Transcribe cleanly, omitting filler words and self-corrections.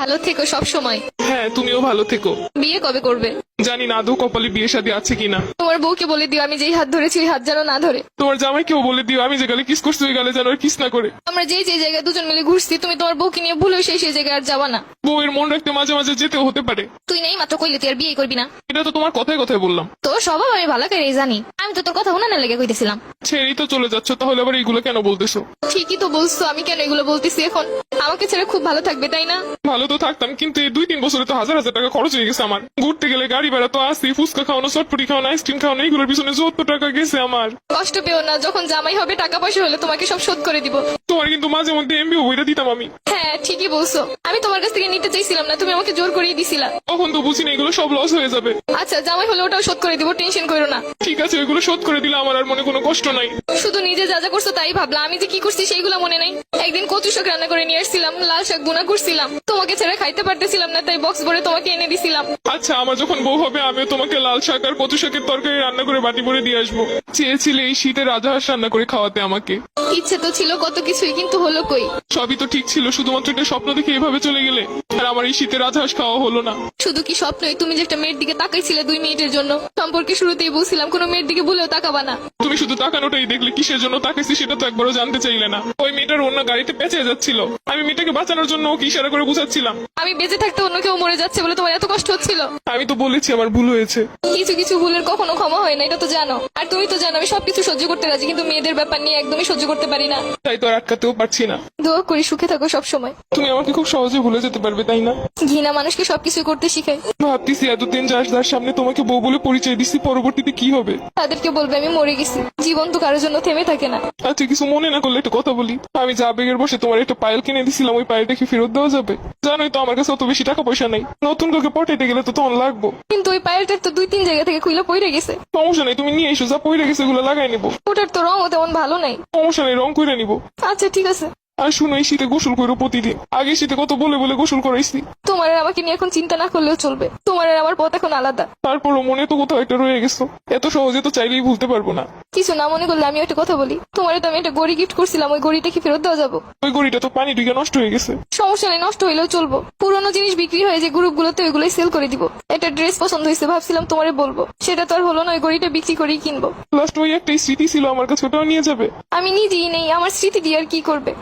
ভালো থেকো সব সময়। হ্যাঁ, তুমিও ভালো থেকো। বিয়ে কবে করবে? জানি না আদৌ কপালে বিয়ে শাদী আছে কিনা। তোমার বউকে বলে দিও আমি যেই হাত ধরেছি ওই হাত যেন না ধরে। তোমার জামাইকেও বলে দিও আমি যে গালে কিস করছি ওই গালে যেন আর কিস না করে। আমরা যেই জায়গায় দুজন মিলে ঘুরছি তুমি তোমার বউকে নিয়ে ভুলেও সেই জায়গায় আর যাবা না। বউয়ের মন রাখতে মাঝে মাঝে যেতেও হতে পারে। তুই নেই মাত্র কইলে তুই আর বিয়ে করবি না। এটা তো তোমার কথায় কথায় বললাম। তোর স্বভাব আমি ভালো করে জানি। আমি তো তোর কথা উনানে লেগে কইতেছিলাম। ছেড়েই তো চলে যাচ্ছ, তাহলে আবার এইগুলো কেন বলতেছো? ঠিকই তো বলছো, আমি কেন এগুলো বলতেছি এখন? আমাকে ছেড়ে খুব ভালো থাকবে তাই না? ভালো তো থাকতাম, কিন্তু এই 2-3 বছরে তো হাজার হাজার টাকা খরচ হয়ে গেছে আমার। ঘুরতে গেলে গাড়ি ভাড়া তো আসি, ফুচকা খাওয়ানো, চটপটি খাওয়ানো, আইসক্রিম খাওয়ানো, এইগুলোর পিছনে 70 টাকা গেছে আমার। কষ্ট পেও না, যখন জামাই হবে টাকা পয়সা হলে তোমাকে সব শোধ করে দিব। তোমার কিন্তু মাঝে মধ্যে এমবিও বইটা দিতাম আমি। হ্যাঁ ঠিকই বলছো, আমি তোমার কাছ থেকে নিতে চাইছিলাম না, তুমি আমাকে জোর করিয়ে দিছিলা। তখন তো বুঝি না এগুলো সব লস হয়ে যাবে। আচ্ছা জামাই হলে ওটাও শোধ করে দিব, টেনশন করো না। ঠিক আছে, ওইগুলো শোধ করে দিলে আমার আর মনে কোনো কষ্ট নাই। শুধু নিজে যা যা করছো তাই ভাবলা, আমি যে কি করছি সেইগুলো মনে নাই। একদিন কচু শাক রান্না করে নিয়ে আসছিলাম, লাল শাক বুনা করছিলাম, তোমাকে ছেড়ে খাইতে পারতেছিলাম না, তাই বক্স ভরে তোমাকে এনে দিছিলাম। আচ্ছা, আমার যখন বউ হবে আমিও তোমাকে লাল শাক আর কচু শাকের তরকারি রান্না করে বাটি ভরে দিয়ে আসবো। চেয়েছিলে এই শীতে রাজহাঁস রান্না করে খাওয়াতে আমাকে। ইচ্ছে তো ছিল কত কিছুই, কিন্তু হলো কই? সবই তো ঠিক ছিল, শুধুমাত্র একটা স্বপ্ন দেখে এভাবে চলে গেলে। আর আমার এই শীতে রাজহাঁস খাওয়া হলো না। শুধু কি স্বপ্নই? তুমি যে একটা মেয়ের দিকে তাকাইছিলে 2 মিনিটের জন্য, সম্পর্কে শুরুতেই বলছিলাম কোনো মেয়ের দিকে ভুলেও তাকাবা না। তুমি শুধু তাকানোটাই দেখলে, কিসের জন্য তাকাইছি সেটা তো একবারও জানতে চাইলে না। ওই মেয়েটার অন্য গাড়িতে পেঁচে যাচ্ছিল, আমি মেয়েটাকে বাঁচানোর জন্য ওকে ইশারা করে বুঝাচ্ছিলাম। আমি বেঁচে থাকতে অন্য কেউ মরে যাচ্ছে বলে তোমার এত কষ্ট হচ্ছিল? আমি তো বলেছি আমার ভুল হয়েছে। কিছু কিছু ভুলের কখনো ক্ষমা হয় না, এটা তো জানো। আর তুমি তো জানো আমি সবকিছু সহ্য করতে রাজি, কিন্তু মেয়েদের ব্যাপার নিয়ে একদমই সহ্য করতে পারি না। তাই তো আর আটকাতেও পারছি না। দোয়া করি সুখে থাকো সব সময়। তুমি আমাকে খুব সহজে ভুলে যেতে পারবে তাই না? ঘৃণা মানুষকে সবকিছু করতে শিখায়। ভাবতেছি এতদিন যার সামনে তোমাকে বউ বলে পরিচয় দিচ্ছি, পরবর্তীতে কি হবে? তাদেরকে বলবে আমি মরে গেছি। জীবন তো কারোর জন্য থেমে থাকে না। আচ্ছা, কিছু মনে না করলে একটা কথা বলি। আমি যা আবেগের বসে তোমার একটা পায়েল কিনে দিছিলাম, ওই পায়েলটা কি ফেরত দেওয়া যাবে? জানোই তো আমার কাছে অত বেশি টাকা পয়সা নাই। নতুন কাউকে পটাইতে গেলে তো তখন লাগবো। কিন্তু ওই পায়েলটার তো 2-3 জায়গা থেকে খুইলা পড়ে গেছে। সমস্যা নেই, তুমি নিয়ে এসো, যা পইরে গেছে ওগুলো লাগাই নিবো। ওটার তো রঙও তেমন ভালো নাই। সমস্যা নেই, রং করে নিবো। আচ্ছা ঠিক আছে। আর শুনো, এই শীতে গোসল করো প্রতিদিন। আগে শীতে কত বলে বলে গোসল করাইছি। তোমার আর আমাকে নিয়ে এখন চিন্তা না করলেও চলবে। তোমার আর আমার পথ এখন আলাদা। তারপরও মনে তো কোথাও একটা রয়ে গেছো। এত সহজে তো চাইলেই ভুলতে পারবো না। কিছু না মনে করলে আমি একটা কথা বলি। তোমার তো আমি একটা গড়ি গিফট করছিলাম, ওই গড়িটা কি ফেরত দেওয়া যাবো? ওই গড়িটা তো পানি ঢুকে নষ্ট হয়ে গেছে। সমস্যা নেই, নষ্ট হইলেও চলবো। পুরোনো জিনিস বিক্রি হয়ে যে গ্রুপগুলোতে ওইগুলোই সেল করে দিব। একটা ড্রেস পছন্দ হয়েছে, ভাবছিলাম তোমারে বলবো, সেটা তো আর হলো না। ওই গড়িটা বিক্রি করেই কিনবো। লাস্ট ওই একটাই স্মৃতি ছিল আমার কাছে, ওটাও নিয়ে যাবে। আমি নিজেই নেই, আমার স্মৃতি দিয়ে আর কি করবে?